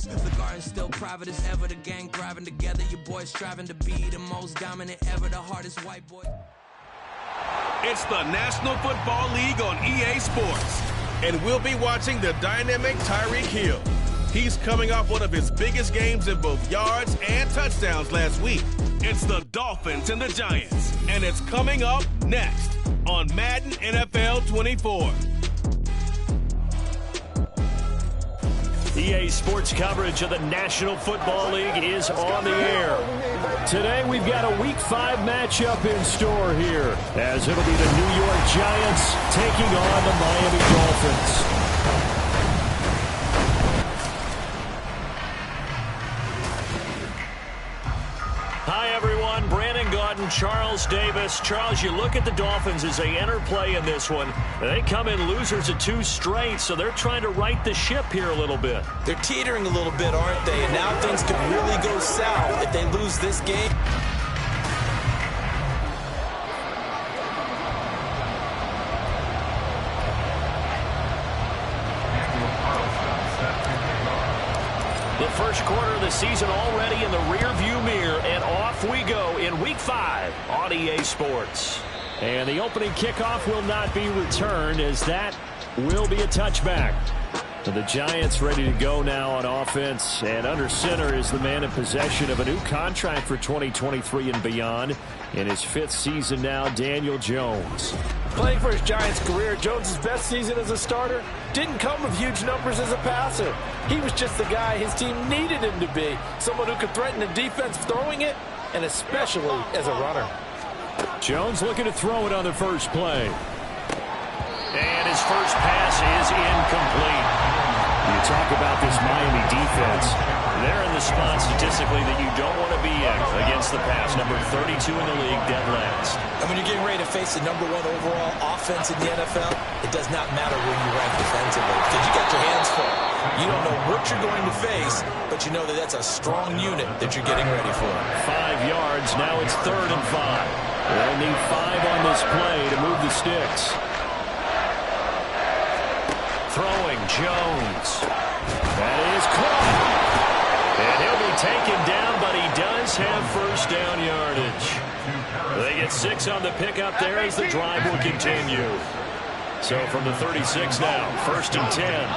The garden's still private as ever. The gang thriving together. Your boys striving to be the most dominant ever. The hardest white boy. It's the National Football League on EA Sports. And we'll be watching the dynamic Tyreek Hill. He's coming off one of his biggest games in both yards and touchdowns last week. It's the Dolphins and the Giants. And it's coming up next on Madden NFL 24. EA Sports coverage of the National Football League is on the air. Today we've got a Week 5 matchup in store here, as it'll be the New York Giants taking on the Miami Dolphins. Hi, everyone. Brandon Gaudin, Charles Davis. Charles, you look at the Dolphins as they enter play in this one. They come in losers of 2 straight, so they're trying to right the ship here a little bit. They're teetering a little bit, aren't they? And now things could really go south if they lose this game. The first quarter of the season already in the rearview mirror, and off we go in Week 5 on EA Sports. And the opening kickoff will not be returned, as that will be a touchback. So the Giants ready to go now on offense, and under center is the man in possession of a new contract for 2023 and beyond. In his 5th season now, Daniel Jones. Playing for his Giants career, Jones' best season as a starter didn't come with huge numbers as a passer. He was just the guy his team needed him to be, someone who could threaten the defense throwing it, and especially as a runner. Jones looking to throw it on the first play. And his first pass is incomplete. You talk about this Miami defense. They're in the spot statistically that you don't want to be in against the pass. Number 32 in the league, dead last. And when you're getting ready to face the number 1 overall offense in the NFL, it does not matter where you rank defensively because you got your hands full. You don't know what you're going to face, but you know that that's a strong unit that you're getting ready for. 5 yards. Now it's 3rd and 5. They'll need 5 on this play to move the sticks. Throwing Jones. That is caught. And he'll be taken down, but he does have first down yardage. They get 6 on the pickup there as the drive will continue. So from the 36 now, 1st and 10.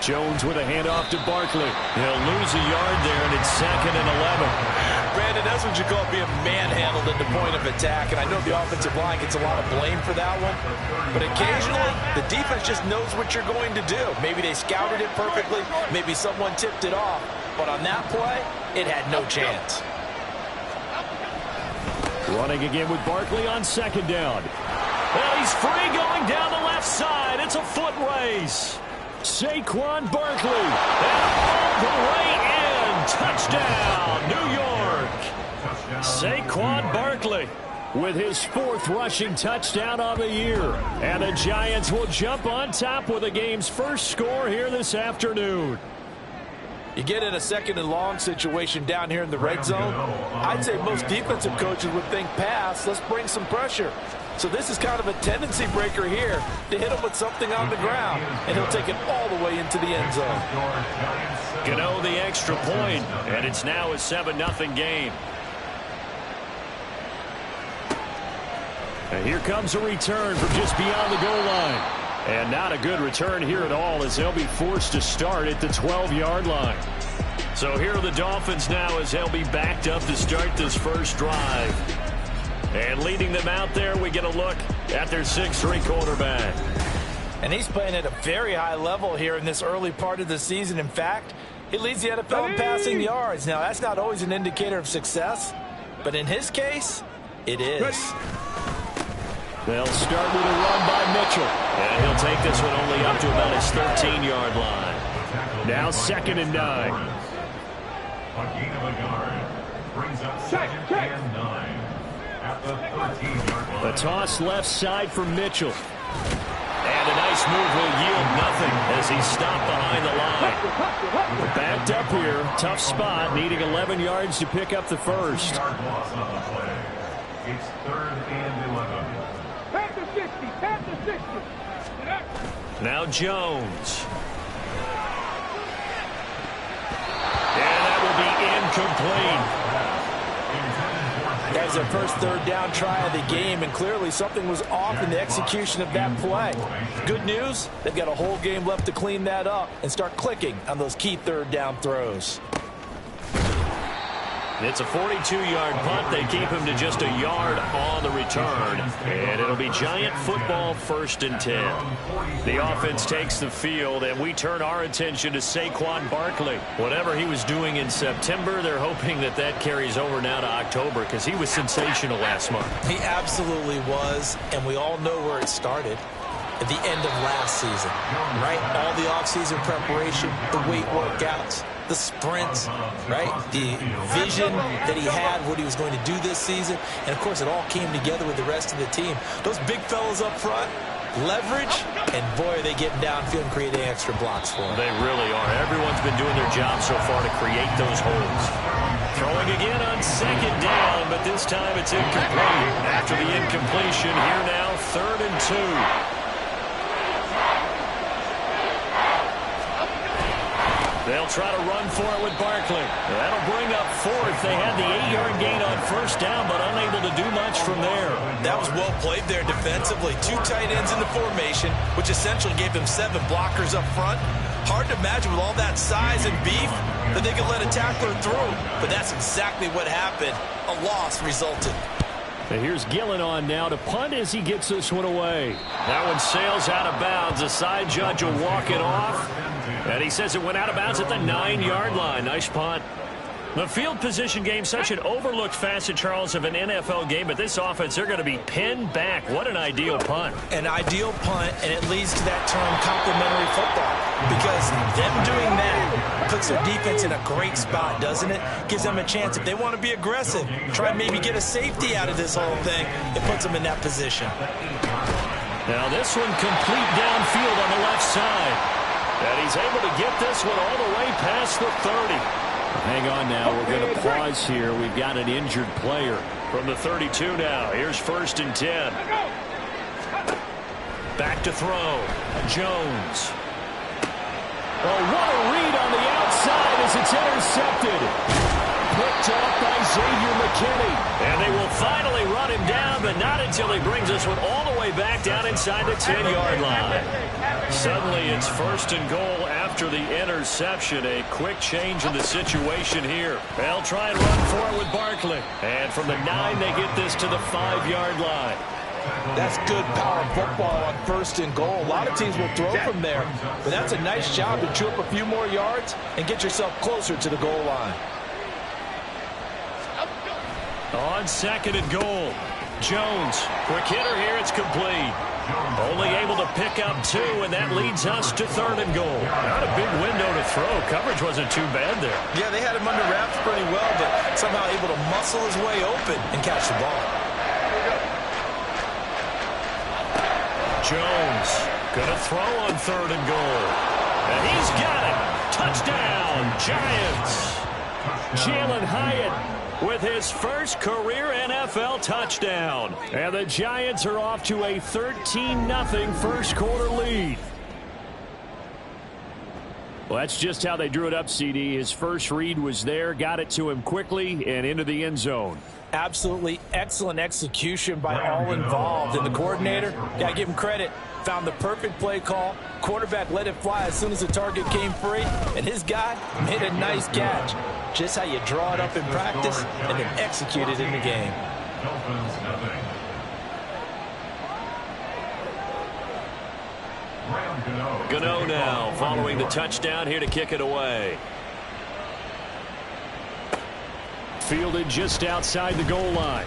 Jones with a handoff to Barkley. He'll lose a yard there, and it's 2nd and 11. Brandon, that's what you call being manhandled at the point of attack, and I know the offensive line gets a lot of blame for that one, but occasionally the defense just knows what you're going to do. Maybe they scouted it perfectly, maybe someone tipped it off, but on that play, it had no chance. Running again with Barkley on 2nd down. Well, he's free going down the left side. It's a foot race. Saquon Barkley, and all the way in. Touchdown, New York. Saquon Barkley with his 4th rushing touchdown on the year. And the Giants will jump on top with the game's first score here this afternoon. You get in a 2nd and long situation down here in the red zone, I'd say most defensive coaches would think pass, let's bring some pressure. So this is kind of a tendency breaker here to hit him with something on the ground, and he'll take it all the way into the end zone. Gano the extra point, and it's now a 7-0 game. And here comes a return from just beyond the goal line. And not a good return here at all, as they'll be forced to start at the 12-yard line. So here are the Dolphins now as they'll be backed up to start this first drive. And leading them out there, we get a look at their 6'3" quarterback. And he's playing at a very high level here in this early part of the season. In fact, he leads the NFL in passing yards. Now, that's not always an indicator of success, but in his case, it is. They'll start with a run by Mitchell. And he'll take this one only up to about his 13-yard line. Now 2nd and 9. A gain of a yard brings up 2nd and 9 at the 13-yard line. A toss left side for Mitchell. And a nice move will yield nothing as he's stopped behind the line. We're backed up here. Tough spot, needing 11 yards to pick up the first. It's 3rd and 11. Panther 60, Panther 60. Now Jones. And that will be incomplete. That was their first third down try of the game, and clearly something was off in the execution of that play. Good news, they've got a whole game left to clean that up and start clicking on those key third down throws. It's a 42-yard punt. They keep him to just a yard on the return. And it'll be Giant football, 1st and 10. The offense takes the field, and we turn our attention to Saquon Barkley. Whatever he was doing in September, they're hoping that that carries over now to October, because he was sensational last month. He absolutely was, and we all know where it started. At the end of last season, right? All the offseason preparation, the weight workouts, the sprints, right? The vision that he had, what he was going to do this season. And, of course, it all came together with the rest of the team. Those big fellas up front, leverage, and, boy, are they getting downfield and creating extra blocks for him. They really are. Everyone's been doing their job so far to create those holes. Throwing again on 2nd down, but this time it's incomplete. After the incompletion, here now, 3rd and 2. They'll try to run for it with Barkley. That'll bring up 4th. They had the 8-yard gain on 1st down, but unable to do much from there. That was well played there defensively. 2 tight ends in the formation, which essentially gave them 7 blockers up front. Hard to imagine with all that size and beef that they could let a tackler through. But that's exactly what happened. A loss resulted. And here's Gillen on now to punt as he gets this one away. That one sails out of bounds. The side judge will walk it off. And he says it went out of bounds at the 9-yard line. Nice punt. The field position game, such an overlooked facet, Charles, of an NFL game, but this offense, they're going to be pinned back. What an ideal punt. An ideal punt, and it leads to that term complementary football, because them doing that puts their defense in a great spot, doesn't it? Gives them a chance, if they want to be aggressive, try and maybe get a safety out of this whole thing, it puts them in that position. Now this one complete downfield on the left side. And he's able to get this one all the way past the 30. Hang on now. We're going to pause here. We've got an injured player. From the 32 now. Here's 1st and 10. Back to throw. Jones. Oh, what a read on the outside as it's intercepted. Picked off by Xavier McKinney. And they will finally run him down, but not until he brings this one all the way back down inside the 10-yard line. Suddenly it's 1st and goal after the interception. A quick change in the situation here. They'll try and run for it with Barkley. And from the 9, they get this to the 5-yard line. That's good power football on 1st and goal. A lot of teams will throw from there, but that's a nice job to chew up a few more yards and get yourself closer to the goal line. On 2nd and goal, Jones, quick hitter here, it's complete. Only able to pick up 2, and that leads us to 3rd and goal. Not a big window to throw. Coverage wasn't too bad there. Yeah, they had him under wraps pretty well, but somehow able to muscle his way open and catch the ball. Jones gonna throw on 3rd and goal. And he's got it. Touchdown, Giants. Jalen Hyatt with his first career NFL touchdown. And the Giants are off to a 13-0 first quarter lead. Well, that's just how they drew it up, CD. His first read was there, got it to him quickly, and into the end zone. Absolutely excellent execution by all involved. And the coordinator, got to give him credit, found the perfect play call. Quarterback let it fly as soon as the target came free, and his guy made a nice catch. Just how you draw it up in practice and then execute it in the game. Gano now following the touchdown here to kick it away. Fielded just outside the goal line.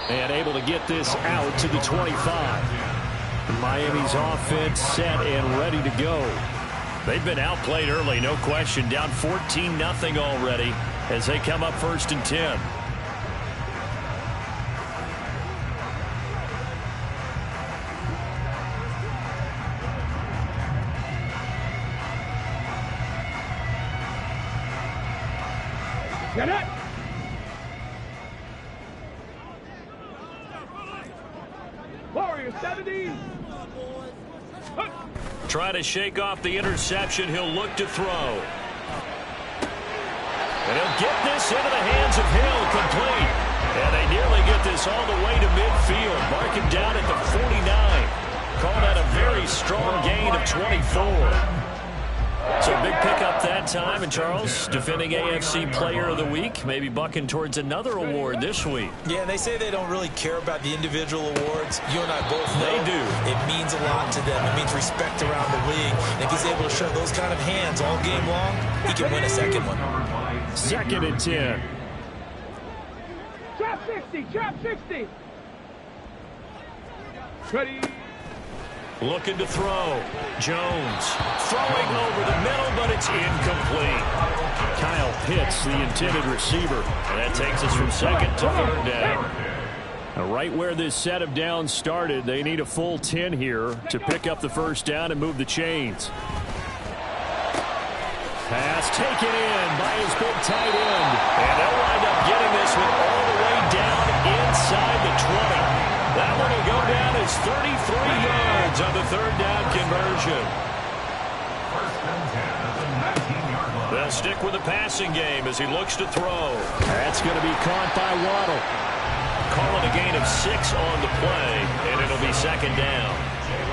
And able to get this out to the 25. Miami's offense set and ready to go. They've been outplayed early, no question. Down 14-0 already as they come up 1st and 10. Get it! Warriors 70. Try to shake off the interception. He'll look to throw. And he'll get this into the hands of Hill, complete. And they nearly get this all the way to midfield. Mark him down at the 49. Call that a very strong gain of 24. So big pickup that time. And Charles, defending AFC Player of the Week, maybe bucking towards another award this week. Yeah, they say they don't really care about the individual awards. You and I both know they do. It means a lot to them. It means respect around the league. And if he's able to show those kind of hands all game long, he can win a second one. 2nd and 10. Trap 60, trap 60. Ready. Looking to throw. Jones throwing over the middle, but it's incomplete. Kyle Pitts, the intended receiver. And that takes us from 2nd to 3rd down. Now, right where this set of downs started, they need a full 10 here to pick up the first down and move the chains. Pass taken in by his big tight end. And they'll wind up getting this one all the way down inside the 20. That one will go down as 33 yards on the 3rd down conversion. They'll stick with the passing game as he looks to throw. That's going to be caught by Waddle. Call it a gain of 6 on the play, and it'll be 2nd down.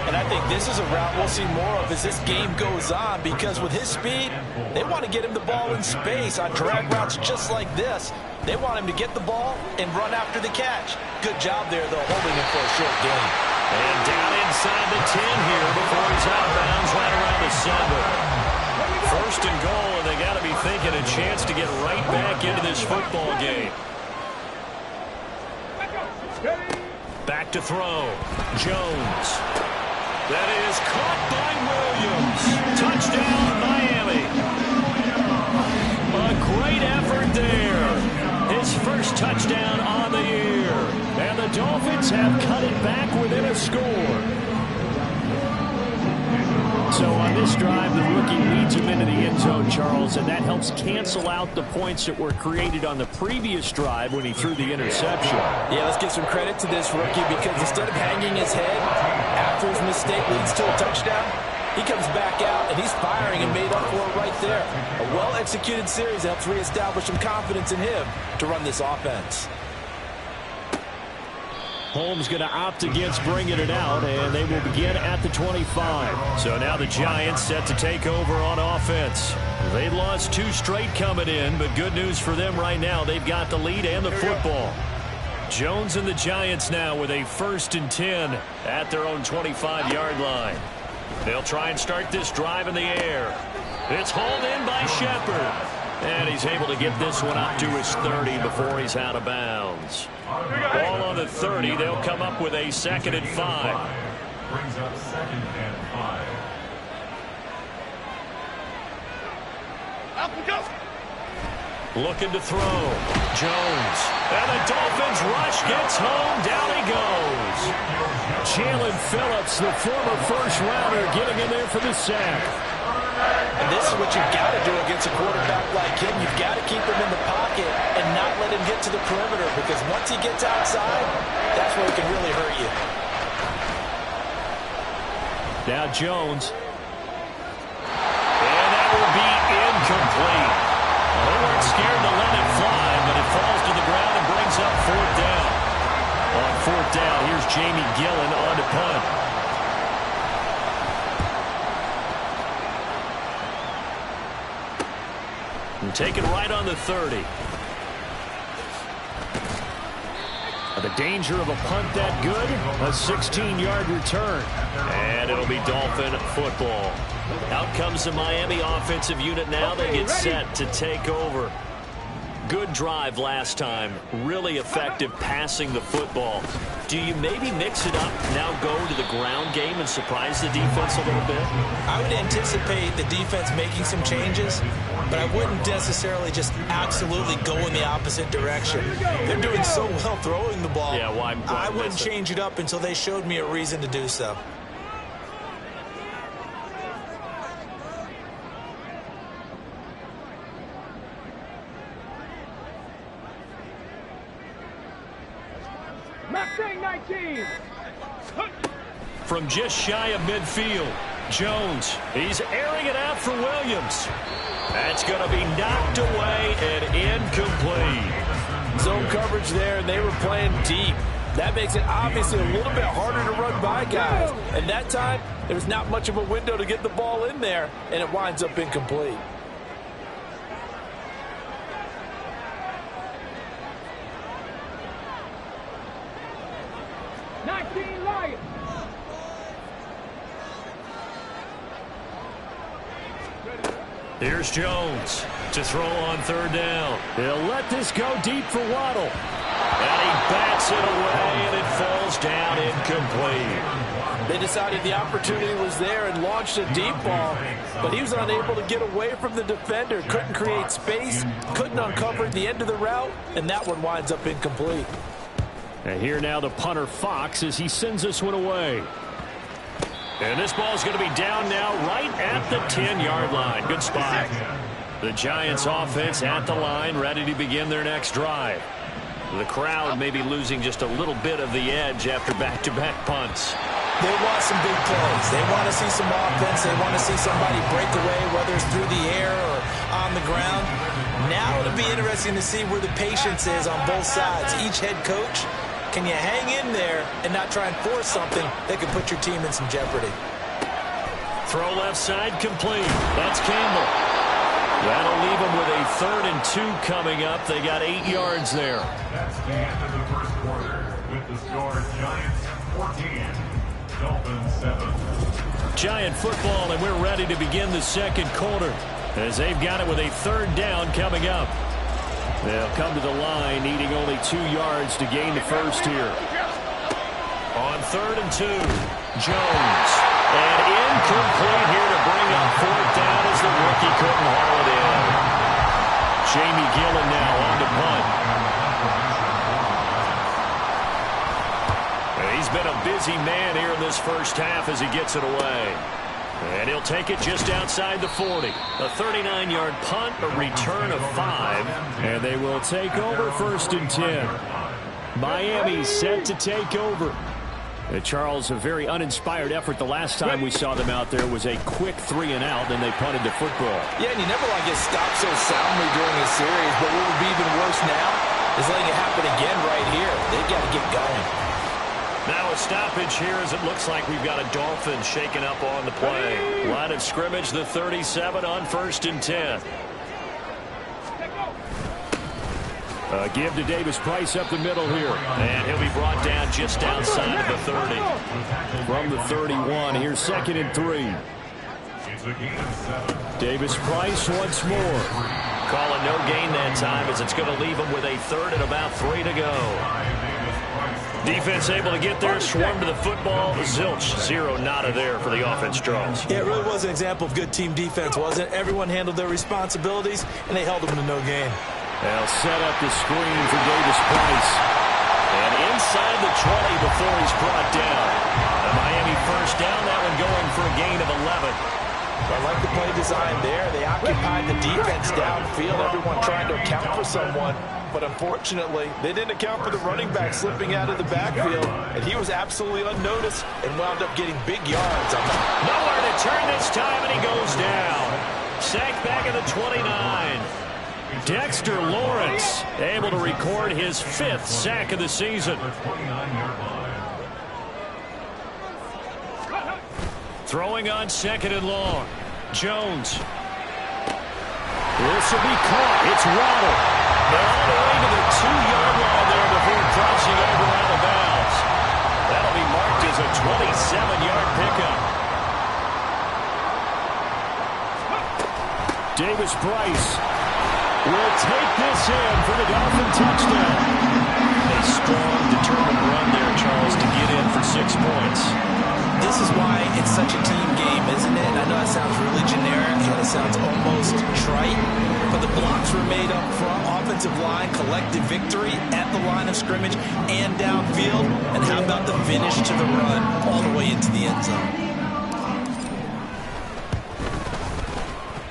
And I think this is a route we'll see more of as this game goes on, because with his speed, they want to get him the ball in space on drag routes just like this. They want him to get the ball and run after the catch. Good job there, though, holding him for a short gain. And down inside the 10 here before he's out of bounds right around the 7. 1st and goal, and they got to be thinking a chance to get right back into this football game. Back to throw. Jones. That is caught by Williams. Touchdown, Miami. A great effort there. His first touchdown on the year. And the Dolphins have cut it back within a score. So on this drive, the rookie leads him into the end zone, Charles, and that helps cancel out the points that were created on the previous drive when he threw the interception. Yeah, let's give some credit to this rookie, because instead of hanging his head after his mistake leads to a touchdown, he comes back out and he's firing and made up for it right there. A well-executed series helps reestablish some confidence in him to run this offense. Holmes going to opt against bringing it out, and they will begin at the 25. So now the Giants set to take over on offense. They lost 2 straight coming in, but good news for them right now. They've got the lead and the football. Jones and the Giants now with a 1st and 10 at their own 25-yard line. They'll try and start this drive in the air. It's hauled in by Shepard. And he's able to get this one up to his 30 before he's out of bounds. Ball on the 30. They'll come up with a 2nd and 5. Brings up 2nd and 5. Looking to throw. Jones. And the Dolphins rush gets home. Down he goes. Jalen Phillips, the former first-rounder, getting in there for the sack. And this is what you've got to do against a quarterback like him. You've got to keep him in the pocket and not let him get to the perimeter, because once he gets outside, that's where he can really hurt you. Now Jones. And that will be incomplete. Well, they weren't scared to let it fly, but it falls to the ground and brings up 4th down. On 4th down, here's Jamie Gillen on to punt. And take it right on the 30. The danger of a punt that good, a 16-yard return. And it'll be Dolphin football. Out comes the Miami offensive unit now. They get set to take over. Good drive last time. Really effective passing the football. Do you maybe mix it up, now go to the ground game and surprise the defense a little bit? I would anticipate the defense making some changes, but I wouldn't necessarily just absolutely go in the opposite direction. They're doing so well throwing the ball. Yeah, why I wouldn't change it up until they showed me a reason to do so. Max 19. From just shy of midfield, Jones, he's airing it out for Williams. That's going to be knocked away and incomplete. Zone coverage there, and they were playing deep. That makes it obviously a little bit harder to run by guys. And that time, there's not much of a window to get the ball in there, and it winds up incomplete. Here's Jones to throw on third down. He'll let this go deep for Waddle. And he bats it away, and it falls down incomplete. They decided the opportunity was there and launched a deep ball, but he was unable to get away from the defender. Couldn't create space, couldn't uncover the end of the route, and that one winds up incomplete. And here now the punter Fox as he sends this one away. And this ball's going to be down now right at the 10-yard line. Good spot. The Giants offense at the line, ready to begin their next drive. The crowd may be losing just a little bit of the edge after back-to-back punts. They want some big plays. They want to see some offense. They want to see somebody break away, whether it's through the air or on the ground. Now it'll be interesting to see where the patience is on both sides. Each head coach, can you hang in there and not try and force something that could put your team in some jeopardy? Throw left side complete. That's Campbell. That'll leave them with a 3rd and 2 coming up. They got 8 yards there. That's the end of the first quarter with the score Giants 14, Dolphins 7. Giant football, and we're ready to begin the second quarter as they've got it with a 3rd down coming up. They'll come to the line needing only 2 yards to gain the first here. On 3rd and 2, Jones. And incomplete here to bring up 4th down as the rookie couldn't haul it in. Jamie Gillen now on to punt. And he's been a busy man here in this first half as he gets it away. And he'll take it just outside the 40. A 39-yard punt, a return of 5. And they will take over 1st and 10. Miami set to take over. Charles, a very uninspired effort. The last time we saw them out there was a quick 3 and out, then they punted the football. Yeah, and you never want to get stopped so soundly during a series, but what would be even worse now is letting it happen again right here. They've got to get going. Now a stoppage here as it looks like we've got a Dolphins shaking up on the play. Line of scrimmage, the 37 on 1st and 10. Give to Davis Price up the middle here. And he'll be brought down just outside of the 30. From the 31, here's 2nd and 3. Davis Price once more. Calling no gain that time as it's going to leave him with a 3rd and about 3 to go. Defense able to get there, swarm to the football. Zilch, 0 nada there for the offense, Charles. Yeah, it really was an example of good team defense, wasn't it? Everyone handled their responsibilities, and they held them to no gain. They'll set up the screen for Davis Price. And inside the 20 before he's brought down. A Miami 1st down, that one going for a gain of 11. I like the play design there. They occupied the defense downfield, everyone trying to account for someone. But unfortunately, they didn't account for the running back slipping out of the backfield. And he was absolutely unnoticed and wound up getting big yards on that. Nowhere to turn this time, and he goes down. Sacked back at the 29. Dexter Lawrence able to record his 5th sack of the season. Throwing on 2nd and long. Jones. This will be caught. It's Waddle. All the way to the 2-yard line there before crossing over out of bounds. That'll be marked as a 27-yard pickup. Davis Price will take this in for the Dolphin touchdown. A strong, determined run there, Charles, to get in for 6 points. This is why it's such a team game, isn't it? I know that sounds really generic and it sounds almost trite, but the blocks were made up front. Offensive line collected victory at the line of scrimmage and downfield. And how about the finish to the run all the way into the end zone?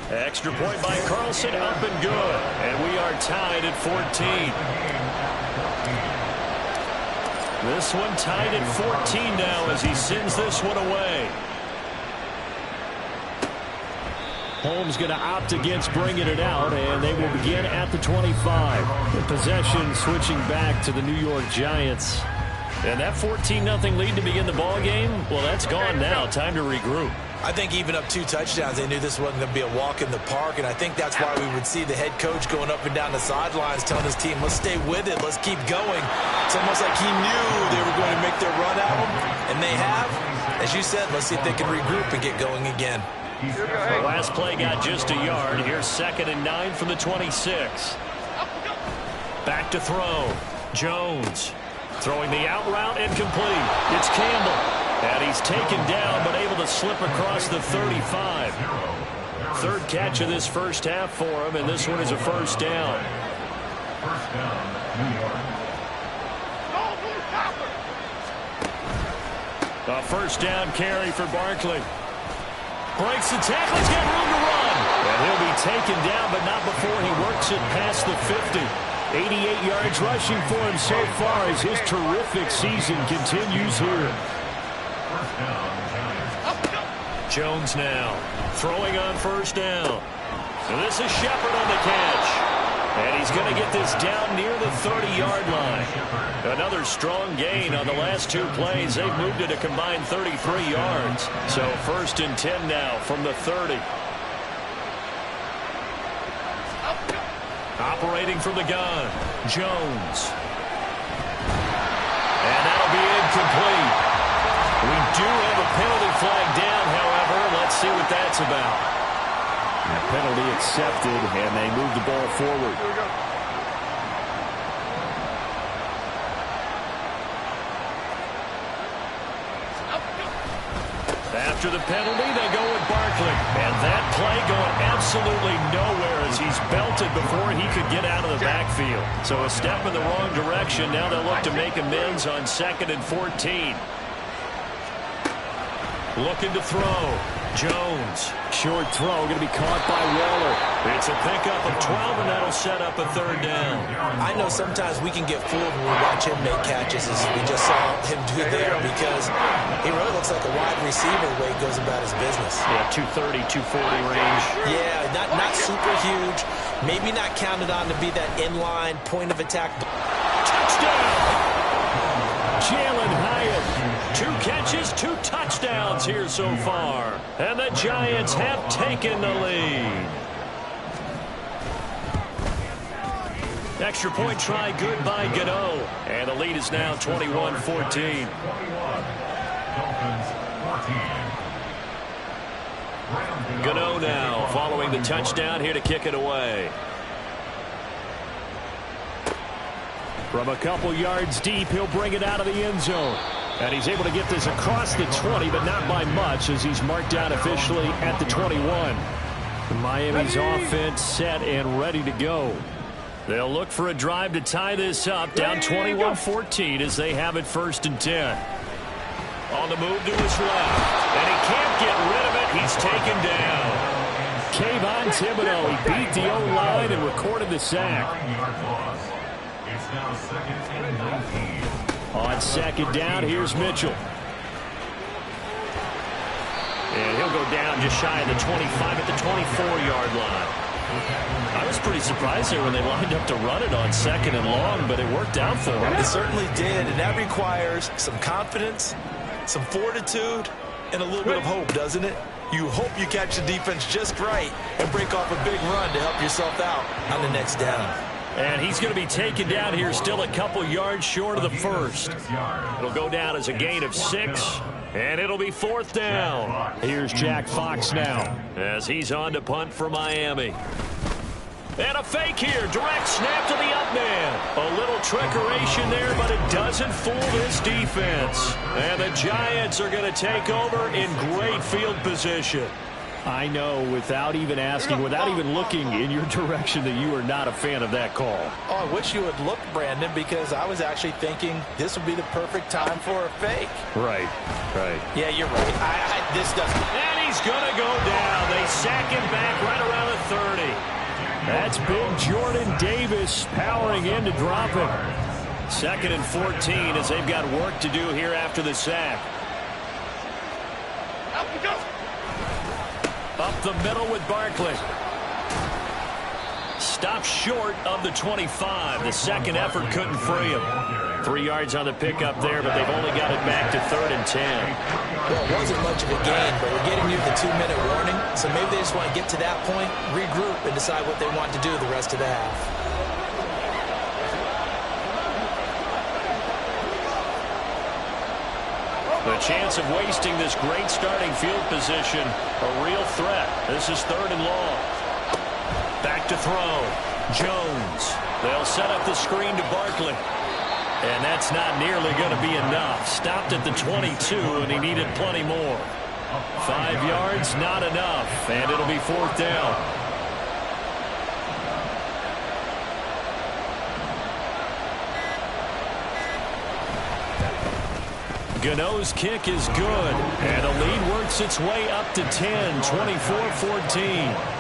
Extra point by Carlson, up and good. And we are tied at 14. This one tied at 14 now as he sends this one away. Holmes going to opt against bringing it out, and they will begin at the 25. The possession switching back to the New York Giants. And that 14-0 lead to begin the ball game, well, that's gone now. Time to regroup. I think even up 2 touchdowns, they knew this wasn't going to be a walk in the park, and I think that's why we would see the head coach going up and down the sidelines telling his team, let's stay with it, let's keep going. It's almost like he knew they were going to make their run at him, and they have. As you said, let's see if they can regroup and get going again. The last play got just a yard. Here's 2nd and 9 from the 26. Back to throw. Jones throwing the out route incomplete. It's Campbell. And he's taken down but able to slip across the 35. 3rd catch of this first half for him, and this one is a first down. First down, New York. A first down carry for Barkley. Breaks the tackle. He's got room to run. And he'll be taken down, but not before he works it past the 50. 88 yards rushing for him so far as his terrific season continues here. Jones now throwing on first down. So this is Shepard on the catch. And he's going to get this down near the 30-yard line. Another strong gain on the last 2 plays. They've moved it a combined 33 yards. So 1st and 10 now from the 30. Operating from the gun, Jones. And that'll be incomplete. We do have a penalty flag down, however. Let's see what that's about. The penalty accepted, and they move the ball forward. After the penalty, they go with Barkley. And that play going absolutely nowhere as he's belted before he could get out of the backfield. So a step in the wrong direction. Now they'll look to make amends on 2nd and 14. Looking to throw. Jones. Short throw. Going to be caught by Waller. It's a pickup of 12, and that'll set up a 3rd down. I know sometimes we can get fooled when we watch him make catches, as we just saw him do there, because he really looks like a wide receiver the way he goes about his business. Yeah, 230, 240 range. Yeah, not super huge. Maybe not counted on to be that inline point of attack. Touchdown! Jalen Hyatt. 2 catches, 2 touchdowns here so far. And the Giants have taken the lead. Extra point try good by Gano. And the lead is now 21-14. Gano now following the touchdown here to kick it away. From a couple yards deep, he'll bring it out of the end zone. And he's able to get this across the 20, but not by much, as he's marked down officially at the 21. Miami's offense set and ready to go. They'll look for a drive to tie this up, down 21-14 as they have it 1st and 10. On the move to his left, and he can't get rid of it. He's taken down. Kayvon Thibodeau, he beat the O-line and recorded the sack. It's now 2nd and 19. On 2nd down, here's Mitchell. And he'll go down just shy of the 25 at the 24-yard line. I was pretty surprised there when they lined up to run it on 2nd and long, but it worked out for them. It certainly did, and that requires some confidence, some fortitude, and a little bit of hope, doesn't it? You hope you catch the defense just right and break off a big run to help yourself out on the next down. And he's going to be taken down here still a couple yards short of the 1st. It'll go down as a gain of 6, and it'll be 4th down. Here's Jack Fox now as he's on to punt for Miami. And a fake here. Direct snap to the up man. A little trickeration there, but it doesn't fool this defense. And the Giants are going to take over in great field position. I know, without even asking, without even looking in your direction, that you are not a fan of that call. Oh, I wish you would look, Brandon, because I was actually thinking this would be the perfect time for a fake. Right. Yeah, you're right. This doesn't. And he's going to go down. They sack him back right around the 30. That's big Jordan Davis powering in to drop him. 2nd and 14 as they've got work to do here after the sack. Up the middle with Barkley. Stopped short of the 25. The second effort couldn't free him. 3 yards on the pickup there, but they've only got it back to 3rd and 10. Well, it wasn't much of a gain, but we're getting near the 2-minute warning, so maybe they just want to get to that point, regroup, and decide what they want to do the rest of the half. The chance of wasting this great starting field position, a real threat. This is 3rd and long. Back to throw. Jones. They'll set up the screen to Barkley. And that's not nearly going to be enough. Stopped at the 22, and he needed plenty more. 5 yards, not enough. And it'll be 4th down. Gano's kick is good. And the lead works its way up to 10, 24-14.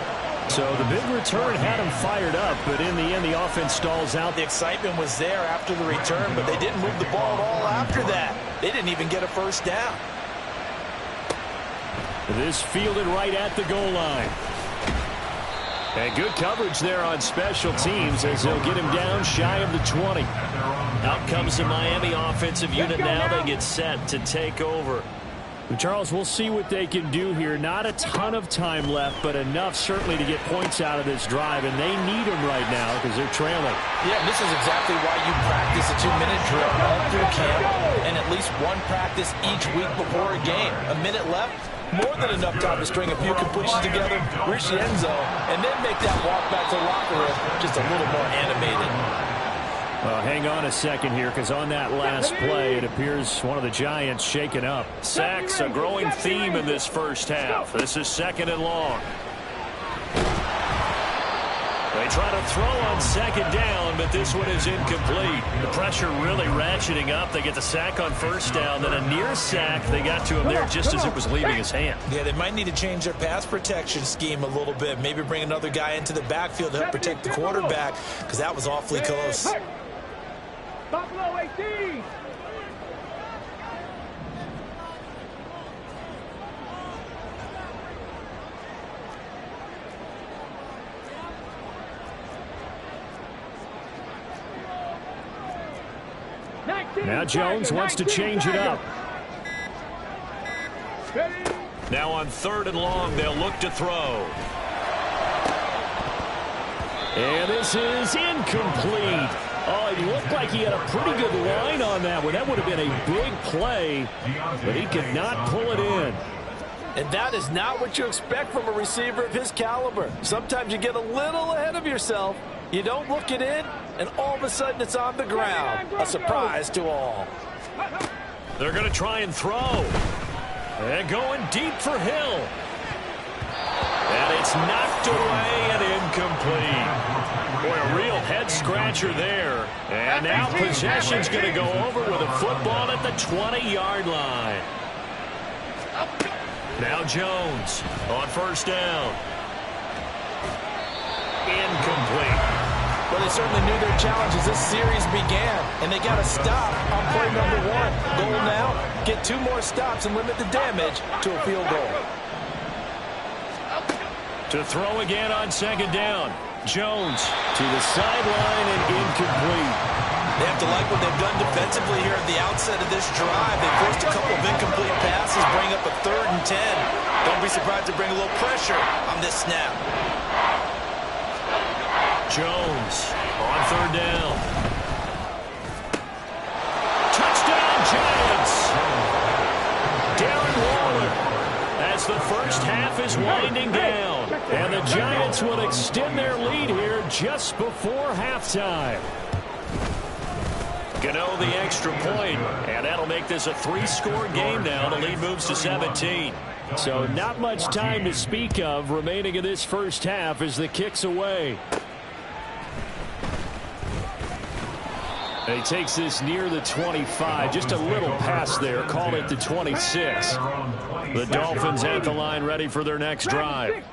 So the big return had him fired up, but in the end, the offense stalls out. The excitement was there after the return, but they didn't move the ball at all after that. They didn't even get a first down. This fielded right at the goal line. And good coverage there on special teams as they'll get him down shy of the 20. Out comes the Miami offensive unit now. They get set to take over. Charles, we'll see what they can do here. Not a ton of time left, but enough certainly to get points out of this drive, and they need them right now because they're trailing. Yeah, this is exactly why you practice a 2-minute drill all through camp and at least one practice each week before a game. A minute left, more than enough time to string a few completions together, reach the end zone, and then make that walk back to the locker room just a little more animated. Well, hang on a second here, because on that last play, it appears one of the Giants shaken up. Sacks, a growing theme in this first half. This is 2nd and long. They try to throw on 2nd down, but this one is incomplete. The pressure really ratcheting up. They get the sack on 1st down, then a near sack. They got to him there just as it was leaving his hand. Yeah, they might need to change their pass protection scheme a little bit. Maybe bring another guy into the backfield to help protect the quarterback, because that was awfully close. Buffalo 18. Now Jones wants to change it up. Now on 3rd and long, they'll look to throw. And this is incomplete. Oh, he looked like he had a pretty good line on that one. That would have been a big play, but he could not pull it in. And that is not what you expect from a receiver of his caliber. Sometimes you get a little ahead of yourself. You don't look it in, and all of a sudden it's on the ground. A surprise to all. They're going to try and throw. And going deep for Hill. And it's knocked away and incomplete. Boy, a real head-scratcher there. And now possession's going to go over with a football at the 20-yard line. Now Jones on 1st down. Incomplete. Well, they certainly knew their challenge as this series began, and they got to stop on play number 1. Goal now, get 2 more stops and limit the damage to a field goal. To throw again on 2nd down. Jones to the sideline and incomplete. They have to like what they've done defensively here at the outset of this drive. They forced a couple of incomplete passes, bring up a 3rd and 10. Don't be surprised to bring a little pressure on this snap. Jones on 3rd down. Touchdown, Giants! Darren Waller as the first half is winding down. And the Giants will extend their lead here just before halftime. Gano the extra point, and that'll make this a 3-score game now. The lead moves to 17. So not much time to speak of remaining in this first half as the kick's away. And he takes this near the 25. Just a little pass there. Call it the 26. The Dolphins at the line ready for their next drive.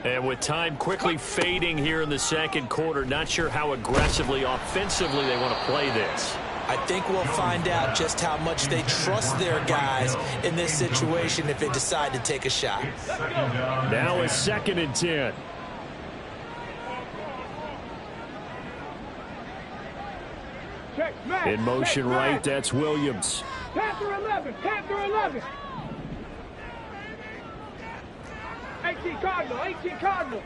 And with time quickly fading here in the 2nd quarter, not sure how aggressively, offensively they want to play this. I think we'll find out just how much they trust their guys in this situation if they decide to take a shot. Now it's 2nd and 10. In motion right, that's Williams. Panther 11, Panther 11. 18 Cardinal, 18 Cardinal.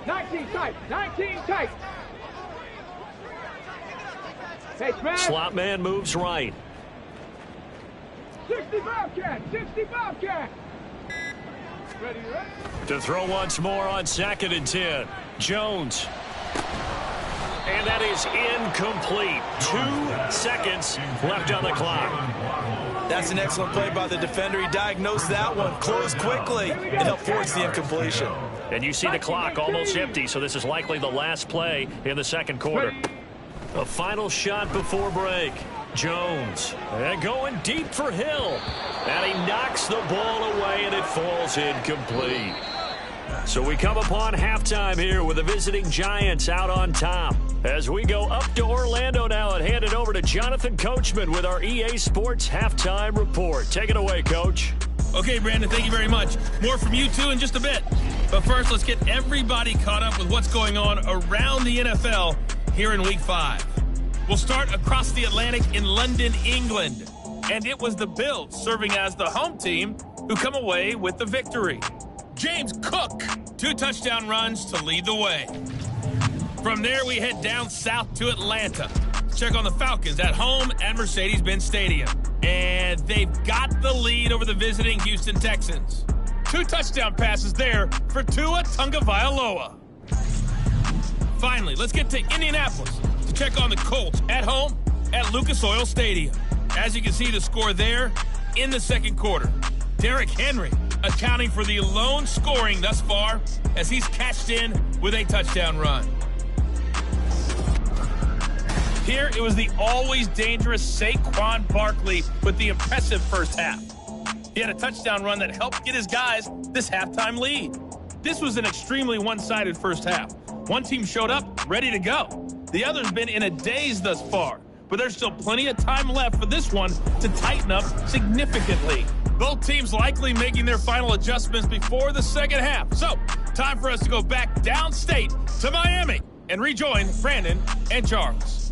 19 tight, 19 tight. Hey, Slot man moves right. 60 Bobcat, 60 Bobcat. Ready, ready? To throw once more on 2nd and 10. Jones. And that is incomplete. 2 seconds left on the clock. That's an excellent play by the defender. He diagnosed that one, closed quickly, and helped force the incompletion. And you see the clock almost empty, so this is likely the last play in the 2nd quarter. A final shot before break. Jones. And going deep for Hill. And he knocks the ball away, and it falls incomplete. So we come upon halftime here with the visiting Giants out on top. As we go up to Orlando now and hand it over to Jonathan Coachman with our EA Sports Halftime Report. Take it away, Coach. Okay, Brandon, thank you very much. More from you two in just a bit. But first, let's get everybody caught up with what's going on around the NFL here in Week 5. We'll start across the Atlantic in London, England. And it was the Bills serving as the home team who come away with the victory. James Cook, 2 touchdown runs to lead the way. From there, we head down south to Atlanta. Check on the Falcons at home at Mercedes-Benz Stadium. And they've got the lead over the visiting Houston Texans. 2 touchdown passes there for Tua Tagovailoa. Finally, let's get to Indianapolis to check on the Colts at home at Lucas Oil Stadium. As you can see, the score there in the 2nd quarter. Derrick Henry accounting for the lone scoring thus far as he's cashed in with a touchdown run. Here, it was the always dangerous Saquon Barkley with the impressive first half. He had a touchdown run that helped get his guys this halftime lead. This was an extremely one-sided first half. One team showed up ready to go. The other's been in a daze thus far, but there's still plenty of time left for this one to tighten up significantly. Both teams likely making their final adjustments before the 2nd half. So, time for us to go back downstate to Miami and rejoin Brandon and Charles.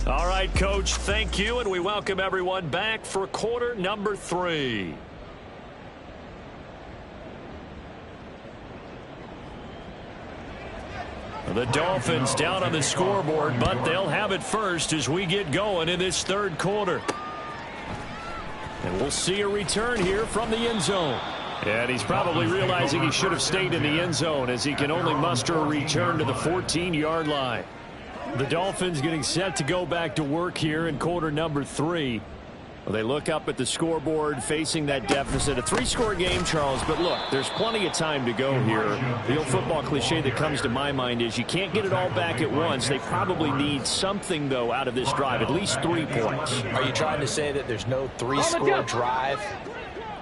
All right, Coach, thank you, and we welcome everyone back for quarter number 3. The Dolphins down on the scoreboard, but they'll have it first as we get going in this 3rd quarter. And we'll see a return here from the end zone. And he's probably realizing he should have stayed in the end zone as he can only muster a return to the 14-yard line. The Dolphins getting set to go back to work here in quarter number 3. Well, they look up at the scoreboard facing that deficit. A 3-score game, Charles, but look, there's plenty of time to go here. The old football cliche that comes to my mind is you can't get it all back at once. They probably need something, though, out of this drive, at least 3 points. Are you trying to say that there's no 3-score drive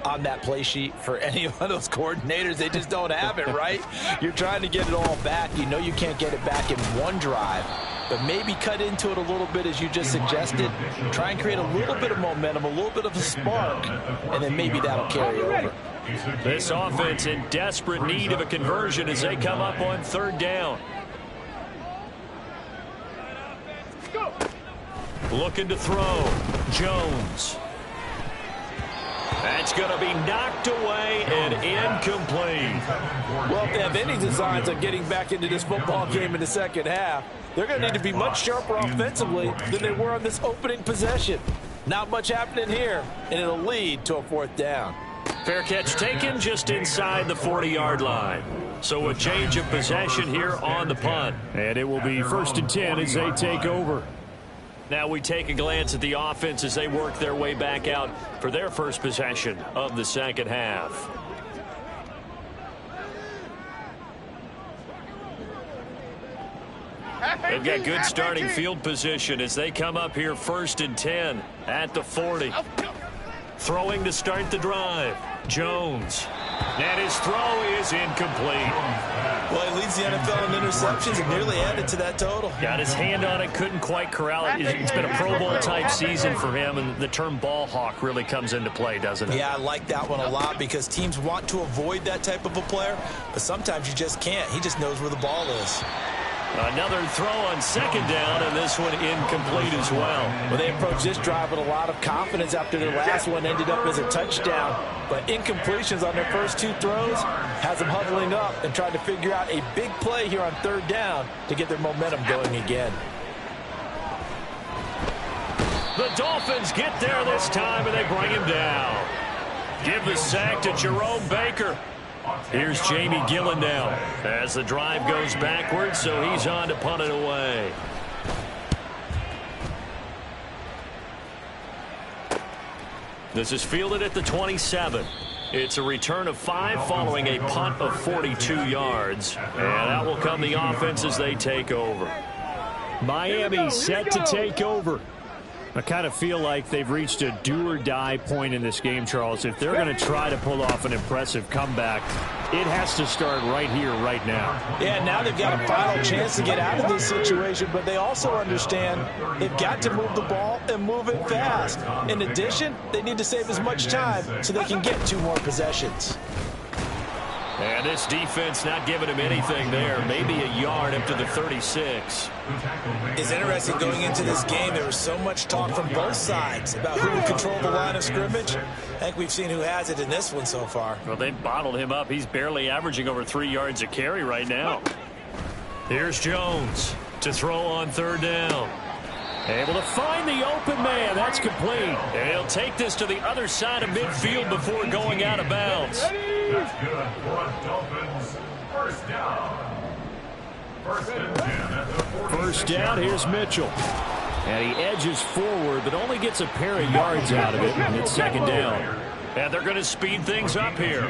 on that play sheet for any one of those coordinators? They just don't have it, right? You're trying to get it all back. You know you can't get it back in one drive. But maybe cut into it a little bit as you just suggested. Try and create a little bit of momentum, a little bit of a spark, and then maybe that'll carry over. This offense in desperate need of a conversion as they come up on 3rd down. Looking to throw. Jones. That's going to be knocked away and incomplete. Well, if they have any designs on getting back into this football game in the 2nd half, they're going to need to be much sharper offensively than they were on this opening possession. Not much happening here, and it'll lead to a 4th down. Fair catch taken just inside the 40-yard line. So a change of possession here on the punt. And it will be 1st and 10 as they take over. Now we take a glance at the offense as they work their way back out for their first possession of the 2nd half. They've got good starting field position as they come up here 1st and 10 at the 40. Throwing to start the drive. Jones. And his throw is incomplete. Well, he leads the NFL in interceptions and nearly added to that total. Got his hand on it, couldn't quite corral it. It's been a Pro Bowl type season for him, and the term ball hawk really comes into play, doesn't it? Yeah, I like that one a lot because teams want to avoid that type of a player, but sometimes you just can't. He just knows where the ball is. Another throw on 2nd down, and this one incomplete as well. Well, they approached this drive with a lot of confidence after their last one ended up as a touchdown. But incompletions on their first 2 throws has them huddling up and trying to figure out a big play here on 3rd down to get their momentum going again. The Dolphins get there this time, and they bring him down. Give the sack to Jerome Baker. Here's Jamie Gillen now as the drive goes backwards, so he's on to punt it away. This is fielded at the 27. It's a return of 5 following a punt of 42 yards. And out will come the offense as they take over. Miami set to take over. I kind of feel like they've reached a do-or-die point in this game, Charles. If they're going to try to pull off an impressive comeback, it has to start right here, right now. Yeah, now they've got a final chance to get out of this situation, but they also understand they've got to move the ball and move it fast. In addition, they need to save as much time so they can get 2 more possessions. And this defense not giving him anything there. Maybe a yard up to the 36. It's interesting going into this game. There was so much talk from both sides about who would control the line of scrimmage. I think we've seen who has it in this one so far. Well, they've bottled him up. He's barely averaging over 3 yards a carry right now. Here's Jones to throw on 3rd down. Able to find the open man. That's complete. And he'll take this to the other side of midfield before going out of bounds. That's good for a Dolphins 1st down. 1st and 10 at the 46. 1st down, here's Mitchell. And he edges forward, but only gets a pair of yards out of it, and it's 2nd down. And they're going to speed things up here.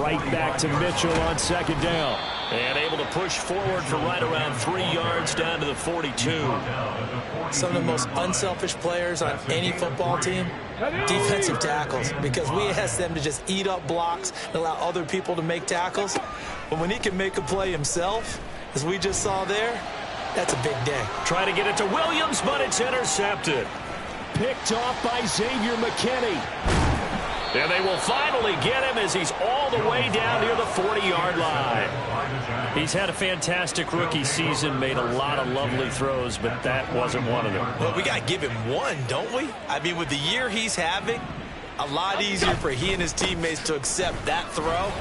Right back to Mitchell on 2nd down. And able to push forward for right around 3 yards down to the 42. Some of the most unselfish players on any football team, defensive tackles, because we ask them to just eat up blocks and allow other people to make tackles. But when he can make a play himself, as we just saw there, that's a big day. Try to get it to Williams, but it's intercepted. Picked off by Xavier McKinney. And they will finally get him as he's all the way down near the 40-yard line. He's had a fantastic rookie season, made a lot of lovely throws, but that wasn't one of them. Well, we got to give him one, don't we? I mean, with the year he's having, a lot easier for he and his teammates to accept that throw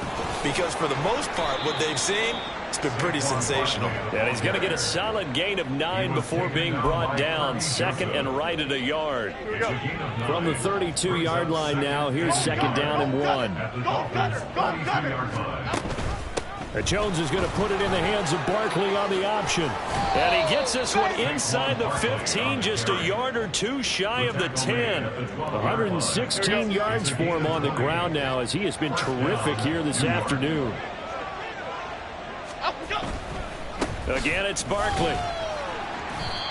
because for the most part, what they've seen, it's been pretty sensational. And he's going to get a solid gain of 9 before being brought down. 2nd and right at a yard. From the 32-yard line now, here's 2nd down and 1. Jones is going to put it in the hands of Barkley on the option. And he gets this one inside the 15, just a yard or 2 shy of the 10. 116 yards for him on the ground now as he has been terrific here this afternoon. Again, it's Barkley.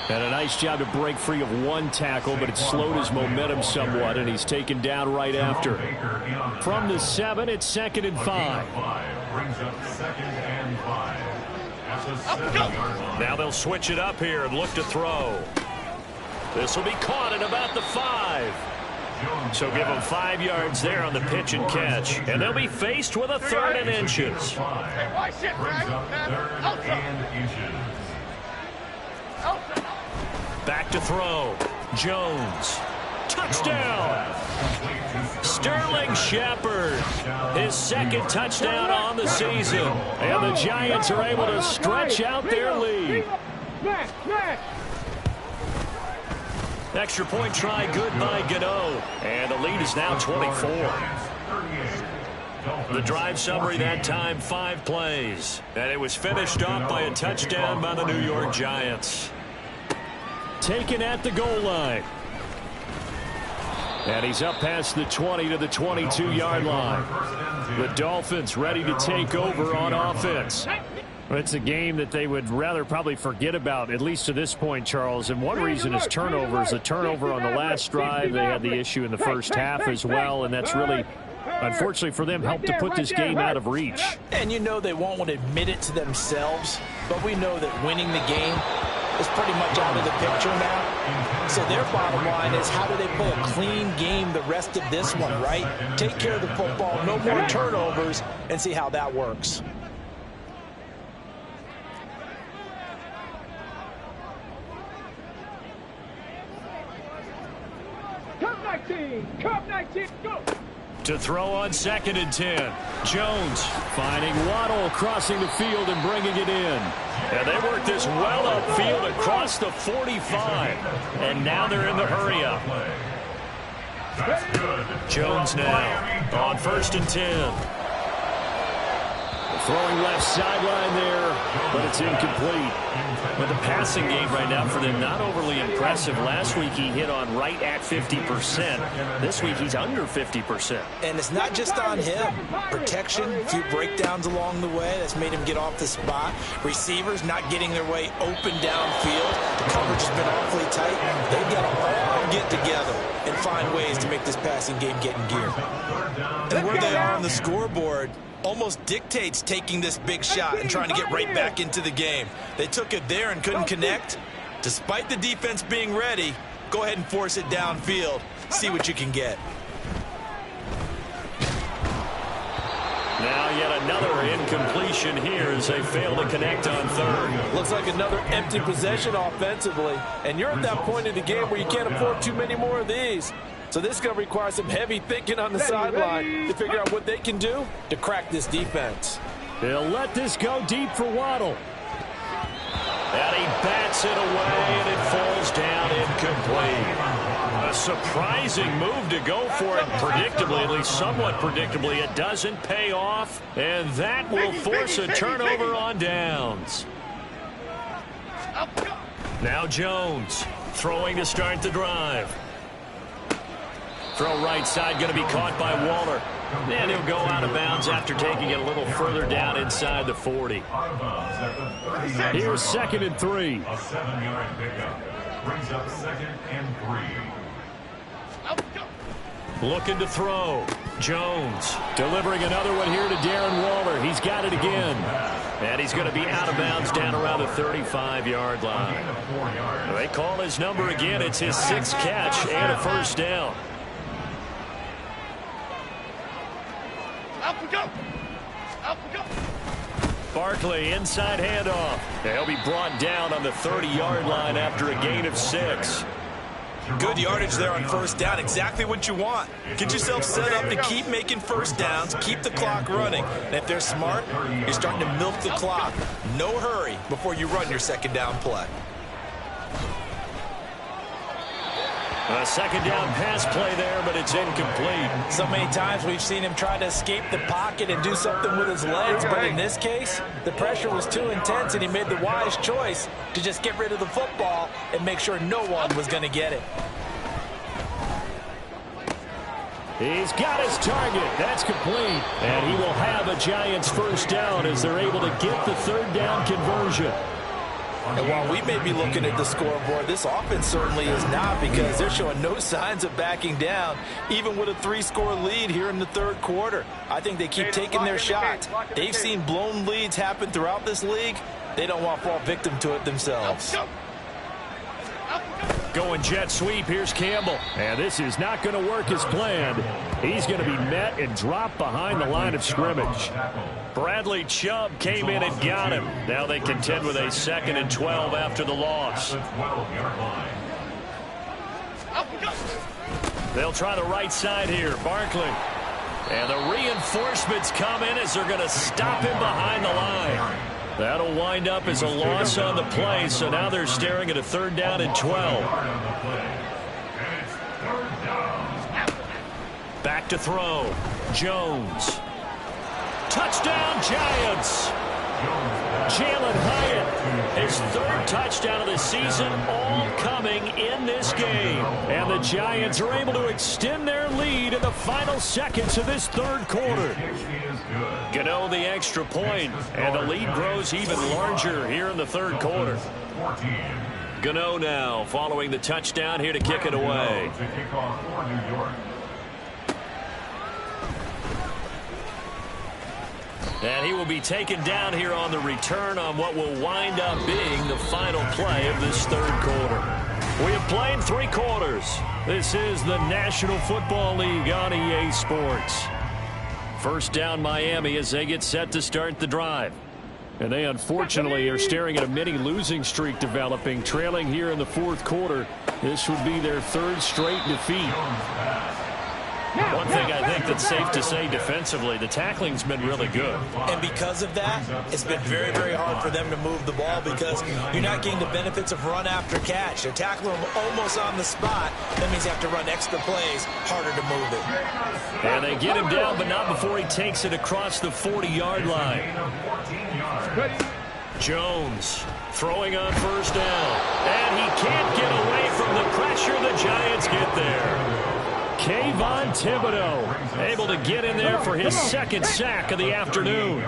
And a nice job to break free of 1 tackle, but it slowed his momentum somewhat, and he's taken down right after. From the 7, it's 2nd and 5. Brings up 2nd and 5 at the 7-yard line. Now they'll switch it up here and look to throw. This will be caught at about the 5. So give them 5 yards there on the pitch and catch. And they'll be faced with a 3rd and inches. Brings up 3rd and inches. Back to throw. Jones. Touchdown. Sterling Shepard. His 2nd touchdown on the season. And the Giants are able to stretch out their lead. Extra point try good by Gano. And the lead is now 24. The drive summary that time, 5 plays. And it was finished off by a touchdown by the New York Giants. Taken at the goal line. And he's up past the 20 to the 22-yard line. The Dolphins ready to take over on offense. It's a game that they would rather probably forget about, at least to this point, Charles. And one reason is turnovers. The turnover on the last drive, they had the issue in the first half as well, and that's really, unfortunately for them, helped to put this game out of reach. And you know they won't want to admit it to themselves, but we know that winning the game is pretty much out of the picture now. So their bottom line is, how do they play a clean game the rest of this one, right? Take care of the football, no more turnovers, and see how that works. Cup 19, go! To throw on 2nd and 10. Jones finding Waddle crossing the field and bringing it in. And they work this well upfield across the 45. And now they're in the hurry-up. Jones now on 1st and 10. Throwing left sideline there, but it's incomplete. But the passing game right now for them, not overly impressive. Last week he hit on right at 50%. This week he's under 50%. And it's not just on him. Protection, a few breakdowns along the way. That's made him get off the spot. Receivers not getting their way open downfield. The coverage has been awfully tight. They've got to all get together and find ways to make this passing game get in gear. And where they are on the scoreboard almost dictates taking this big shot and trying to get right back into the game. They took it there and couldn't connect. Despite the defense being ready, go ahead and force it downfield. See what you can get. Now yet another incompletion here as they fail to connect on 3rd. Looks like another empty possession offensively. And you're at that point in the game where you can't afford too many more of these. So this is going to require some heavy thinking on the sideline to figure out what they can do to crack this defense. They'll let this go deep for Waddle. And he bats it away, and it falls down incomplete. A surprising move to go for it predictably, at least somewhat predictably. It doesn't pay off, and that will force a turnover on downs. Now Jones throwing to start the drive. Throw right side going to be caught by Waller. And he'll go out of bounds after taking it a little further down inside the 40. Here's 2nd and 3. A 7-yard pickup brings up 2nd and 3. Looking to throw. Jones delivering another one here to Darren Waller. He's got it again. And he's going to be out of bounds down around the 35-yard line. They call his number again. It's his 6th catch and a first down. Barkley inside handoff. He'll be brought down on the 30-yard line after a gain of 6. Good yardage there on first down. Exactly what you want. Get yourself set up to keep making first downs, keep the clock running. And if they're smart, you're starting to milk the clock. No hurry before you run your second down play. A second down pass play there, but it's incomplete. So many times we've seen him try to escape the pocket and do something with his legs, but in this case, the pressure was too intense and he made the wise choice to just get rid of the football and make sure no one was going to get it. He's got his target. That's complete. And he will have a Giants first down as they're able to get the third down conversion. And while we may be looking at the scoreboard, this offense certainly is not, because they're showing no signs of backing down, even with a 3-score lead here in the third quarter. I think they keep taking their shots. They've seen blown leads happen throughout this league. They don't want to fall victim to it themselves. Going jet sweep. Here's Campbell. And this is not going to work as planned. He's going to be met and dropped behind the line of scrimmage. Bradley Chubb came in and got him. Now they contend with a 2nd and 12 after the loss. They'll try the right side here. Barkley. And the reinforcements come in as they're going to stop him behind the line. That'll wind up as a loss on the play, so now they're staring at a 3rd down and 12. Back to throw. Jones. Touchdown, Giants! Jalen Hyatt, his third touchdown of the season, all coming in this game. And the Giants are able to extend their lead in the final seconds of this third quarter. Gano the extra point, and the lead grows even larger here in the third quarter. Gano now following the touchdown here to kick it away. And he will be taken down here on the return on what will wind up being the final play of this third quarter. We have played 3 quarters. This is the National Football League on EA Sports. First down Miami as they get set to start the drive. And they unfortunately are staring at a mini losing streak developing, trailing here in the fourth quarter. This would be their 3rd straight defeat. One thing I think that's safe to say defensively, the tackling's been really good. And because of that, it's been very, very hard for them to move the ball because you're not getting the benefits of run after catch. They're tackling them almost on the spot. That means you have to run extra plays, harder to move it. And they get him down, but not before he takes it across the 40-yard line. Jones throwing on first down. And he can't get away from the pressure. The Giants get there. Kayvon Thibodeau able to get in there for his 2nd sack of the afternoon.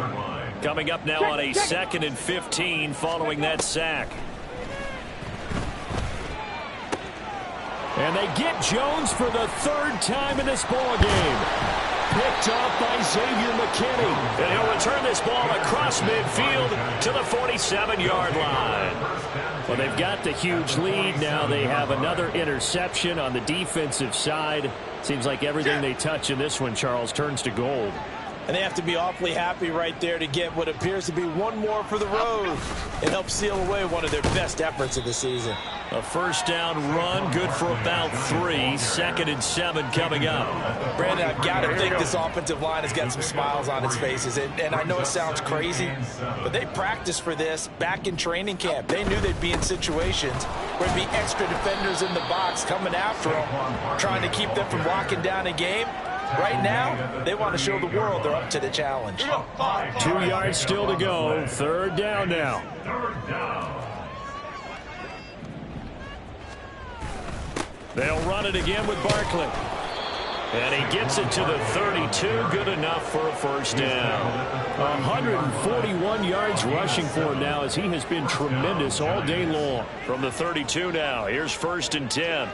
Coming up now on a 2nd and 15 following that sack. And they get Jones for the 3rd time in this ball game. Picked off by Xavier McKinney. And he'll return this ball across midfield to the 47-yard line. Well, they've got the huge lead. Now they have another interception on the defensive side. Seems like everything they touch in this one, Charles, turns to gold. And they have to be awfully happy right there to get what appears to be one more for the road. It helps seal away one of their best efforts of the season. A first down run, good for about 3. 2nd and 7 coming up. Brandon, I've got to think this offensive line has got some smiles on its faces. And I know it sounds crazy, but they practiced for this back in training camp. They knew they'd be in situations where there'd be extra defenders in the box coming after them, trying to keep them from locking down a game. Right now, they want to show the world they're up to the challenge. 2 yards still to go. 3rd down now. They'll run it again with Barkley. And he gets it to the 32. Good enough for a first down. 141 yards rushing for him now as he has been tremendous all day long. From the 32 now, here's 1st and 10.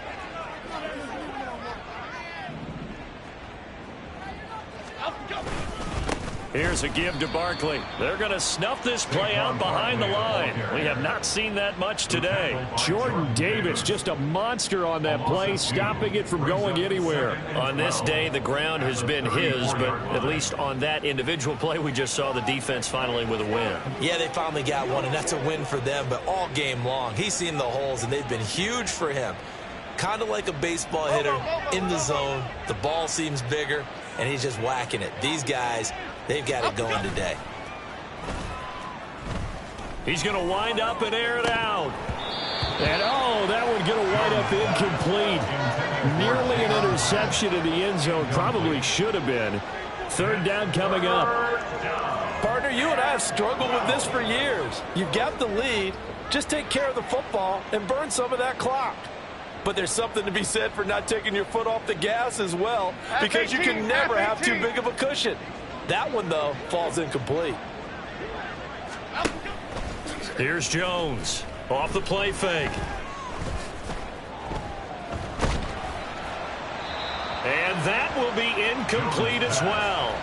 Here's a give to Barkley. They're going to snuff this play out behind the line. We have not seen that much today. Jordan Davis, just a monster on that play, stopping it from going anywhere. On this day, the ground has been his, but at least on that individual play, we just saw the defense finally with a win. Yeah, they finally got one, and that's a win for them, but all game long, he's seen the holes, and they've been huge for him. Kind of like a baseball hitter in the zone. The ball seems bigger, and he's just whacking it. These guys, they've got it going today. He's going to wind up and air it out. And, oh, that one going to wind up incomplete. Nearly an interception in the end zone. Probably should have been. 3rd down coming up. Partner, you and I have struggled with this for years. You've got the lead. Just take care of the football and burn some of that clock. But there's something to be said for not taking your foot off the gas as well, because you can never have too big of a cushion. That one, though, falls incomplete. Here's Jones off the play fake. And that will be incomplete as well.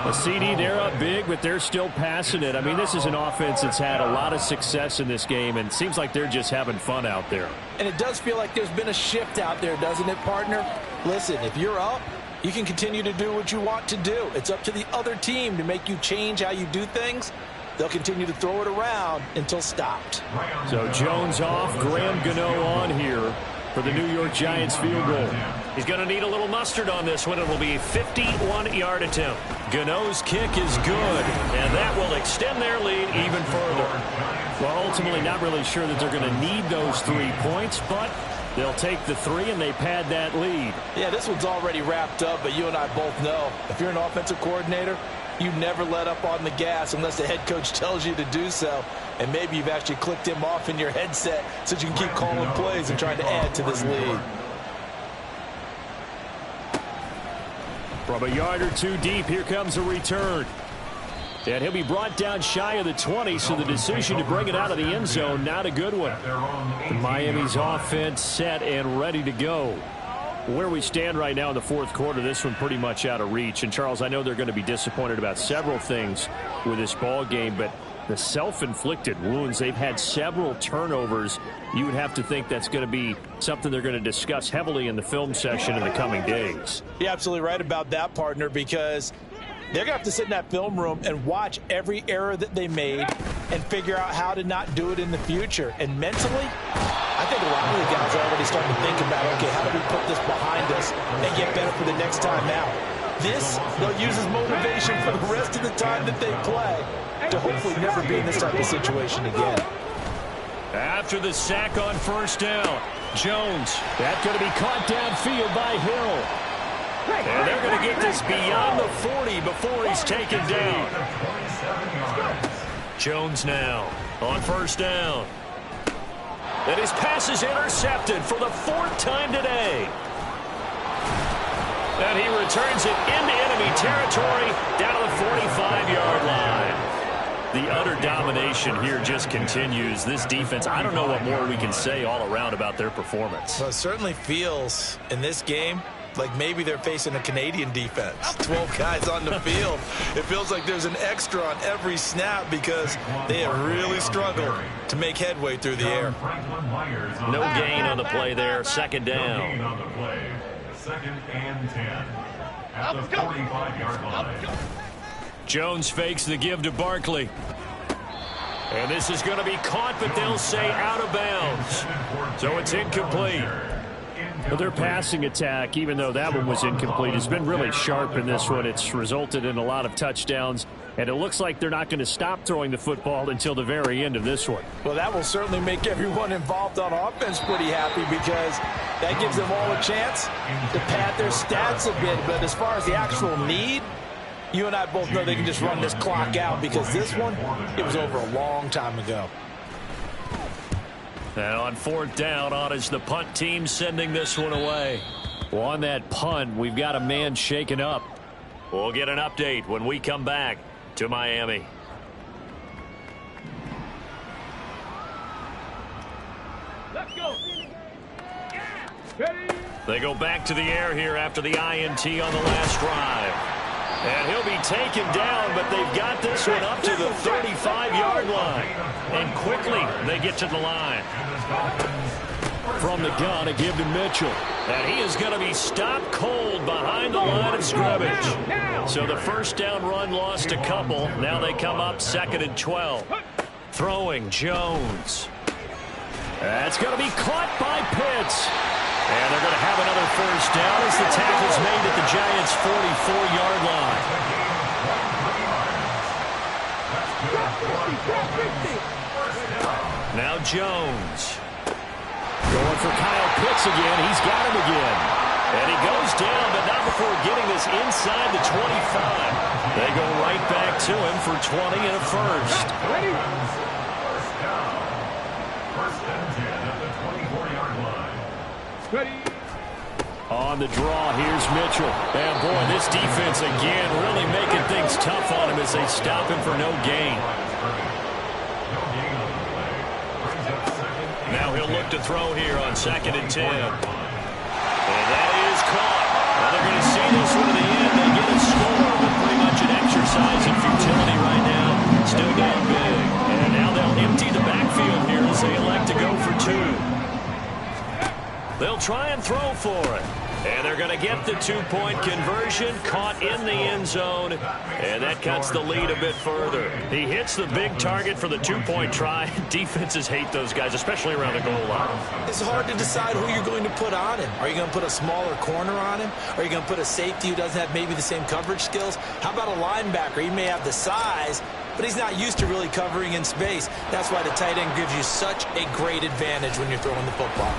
A CD, they're up big, but they're still passing it. I mean, this is an offense that's had a lot of success in this game, and it seems like they're just having fun out there. And it does feel like there's been a shift out there, doesn't it, partner? Listen, if you're up, you can continue to do what you want to do. It's up to the other team to make you change how you do things. They'll continue to throw it around until stopped. So Jones off, Graham Gano on here for the New York Giants field goal. He's going to need a little mustard on this one. It will be a 51-yard attempt. Gano's kick is good, and that will extend their lead even further. Well, ultimately not really sure that they're going to need those 3 points, but They'll take the 3, and they pad that lead. Yeah, this one's already wrapped up, but you and I both know if you're an offensive coordinator, you never let up on the gas unless the head coach tells you to do so. And maybe you've actually clicked him off in your headset so you can keep calling plays and trying to add to this lead. From a yard or 2 deep, here comes a return. And he'll be brought down shy of the 20, so the decision to bring it out of the end zone, not a good one. And Miami's offense set and ready to go. Where we stand right now in the fourth quarter, this one pretty much out of reach. And, Charles, I know they're going to be disappointed about several things with this ball game, but the self-inflicted wounds, they've had several turnovers. You would have to think that's going to be something they're going to discuss heavily in the film session in the coming days. You're absolutely right about that, partner, because they're going to have to sit in that film room and watch every error that they made and figure out how to not do it in the future. And mentally, I think a lot of the guys are already starting to think about, okay, how do we put this behind us and get better for the next time out? This, they'll use as motivation for the rest of the time that they play to hopefully never be in this type of situation again. After the sack on first down, Jones, that's going to be caught downfield by Hill. And they're going to get this beyond the 40 before he's taken down. Jones now on first down. And his pass is intercepted for the 4th time today. And he returns it into enemy territory down to the 45-yard line. The utter domination here just continues. This defense, I don't know what more we can say all around about their performance. Well, it certainly feels in this game like maybe they're facing a Canadian defense. 12 guys on the field. It feels like there's an extra on every snap because they have really struggled to make headway through the air. No gain on the play there. Second down. Second and 10 at the 45-yard line. Jones fakes the give to Barkley. And this is going to be caught, but they'll say out of bounds. So it's incomplete. But their passing attack, even though that one was incomplete, has been really sharp in this one. It's resulted in a lot of touchdowns, and it looks like they're not going to stop throwing the football until the very end of this one. Well, that will certainly make everyone involved on offense pretty happy because that gives them all a chance to pad their stats a bit. But as far as the actual need, you and I both know they can just run this clock out because this one, it was over a long time ago. And on 4th down, on is the punt team sending this one away. Well, on that punt, we've got a man shaken up. We'll get an update when we come back to Miami. Let's go. They go back to the air here after the INT on the last drive. And he'll be taken down, but they've got this one up to the 35-yard line. And quickly, they get to the line. From the gun, a give to Mitchell. And he is going to be stopped cold behind the line of scrimmage. So the first down run lost a couple. Now they come up 2nd and 12. Throwing Jones. That's going to be caught by Pitts. And they're going to have another first down as the tackle's made at the Giants' 44-yard line. Now Jones. Going for Kyle Pitts again. He's got him again. And he goes down, but not before getting this inside the 25. They go right back to him for 20 and a first. On the draw, here's Mitchell. And boy, this defense again really making things tough on him as they stop him for no gain. Now he'll look to throw here on 2nd and 10. And that is caught. Now they're going to see this one to the end. They get a score, but pretty much an exercise in futility right now. Still down big. And now they'll empty the backfield here as they elect to go for 2. They'll try and throw for it. And they're going to get the 2-point conversion, caught in the end zone, and that cuts the lead a bit further. He hits the big target for the 2-point try. Defenses hate those guys, especially around the goal line. It's hard to decide who you're going to put on him. Are you going to put a smaller corner on him? Are you going to put a safety who doesn't have maybe the same coverage skills? How about a linebacker? He may have the size, but he's not used to really covering in space. That's why the tight end gives you such a great advantage when you're throwing the football.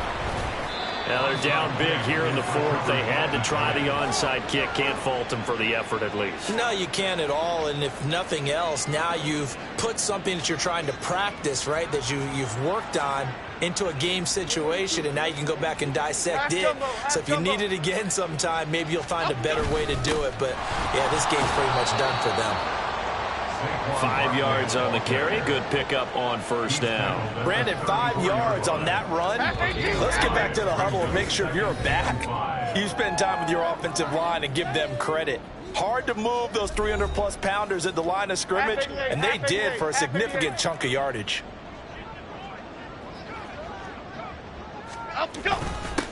Now they're down big here in the fourth. They had to try the onside kick. Can't fault them for the effort at least. No, you can't at all. And if nothing else, now you've put something that you're trying to practice, right, that you've worked on into a game situation, and now you can go back and dissect it. So if you need it again sometime, maybe you'll find a better way to do it. But, yeah, this game's pretty much done for them. 5 yards on the carry. Good pickup on first down. Brandon, 5 yards on that run. Let's get back to the huddle and make sure you're back. You spend time with your offensive line and give them credit. Hard to move those 300-plus pounders at the line of scrimmage, and they did for a significant chunk of yardage.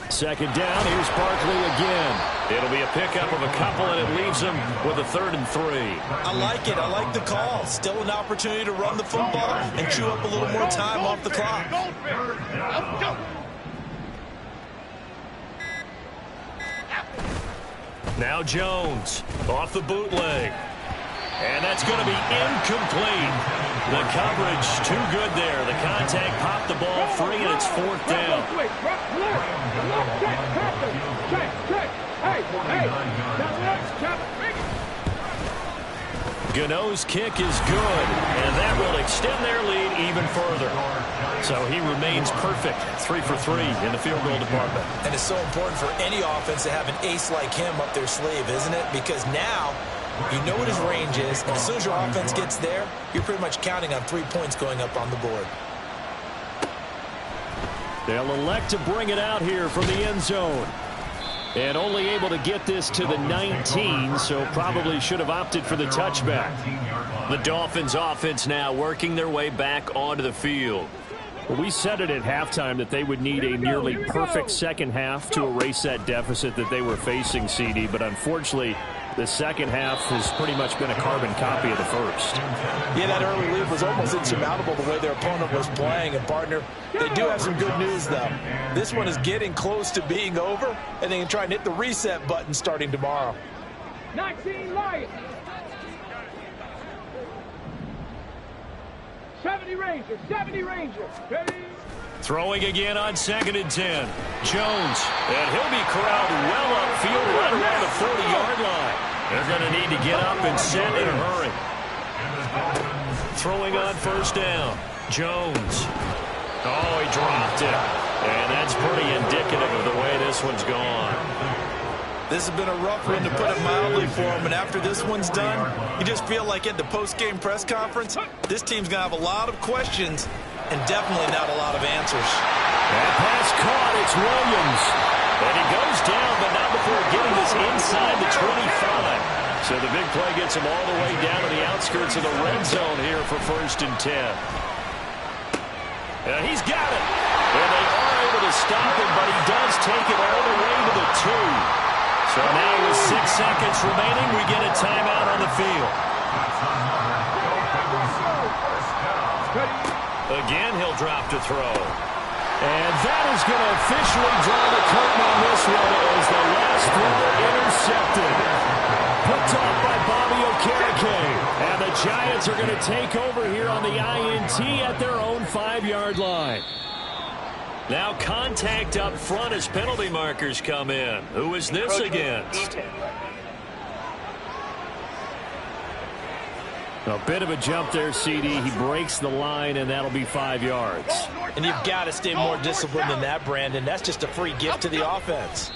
Second down, here's Barkley again. It'll be a pickup of a couple, and it leaves them with a 3rd and 3. I like it. I like the call. Still an opportunity to run the football and chew up a little more time off the clock. Now Jones off the bootleg. And that's going to be incomplete. The coverage too good there. The contact popped the ball free, and it's 4th down. Gano's kick is good, and that will extend their lead even further. So he remains perfect, 3 for 3 in the field goal department. And it's so important for any offense to have an ace like him up their sleeve, isn't it? Because now you know what his range is, and as soon as your offense gets there, you're pretty much counting on 3 points going up on the board. They'll elect to bring it out here from the end zone. And only able to get this to the 19, so probably should have opted for the touchback. The Dolphins offense now working their way back onto the field. Well, we said it at halftime that they would need a nearly perfect second half to erase that deficit that they were facing, CD, but unfortunately, the second half has pretty much been a carbon copy of the first. Yeah, that early lead was almost insurmountable the way their opponent was playing. And, partner, they do have some good news, though. This one is getting close to being over, and they can try and hit the reset button starting tomorrow. 19 Lions. 70 Rangers. 70 Rangers. Ready? Throwing again on 2nd and 10. Jones, and he'll be corralled well upfield right around the 40-yard line. They're going to need to get up and set in a hurry. Throwing on first down. Jones. Oh, he dropped it. And that's pretty indicative of the way this one's gone. This has been a rough one, to put it mildly, for him. And after this one's done, you just feel like at the post-game press conference, this team's going to have a lot of questions and definitely not a lot of answers. That pass caught. It's Williams. And he goes down, but not before getting this inside the 25. So the big play gets him all the way down to the outskirts of the red zone here for 1st and 10. And he's got it. And they are able to stop him, but he does take it all the way to the 2. So now with 6 seconds remaining, we get a timeout on the field. Again, he'll drop to throw. And that is going to officially draw the curtain on this one as the last throw intercepted. Picked off by Bobby Okereke. And the Giants are going to take over here on the INT at their own 5-yard line. Now contact up front as penalty markers come in. Who is this against? A bit of a jump there, CD. He breaks the line, and that'll be 5 yards. And you've got to stay more disciplined than that, Brandon. That's just a free gift to the offense.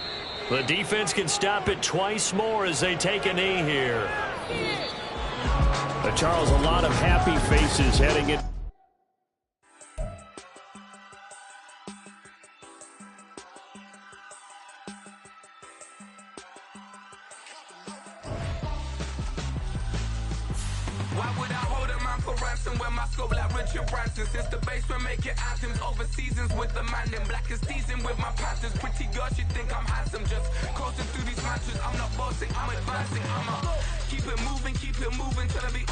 The defense can stop it twice more as they take a knee here. Charles, a lot of happy faces heading in. Since the basement making anthems over seasons with the man in black is seasoned with my patterns. Pretty girl, she think I'm handsome. Just coasting through these matches. I'm not bossing, I'm advancing. I'ma keep it moving till I be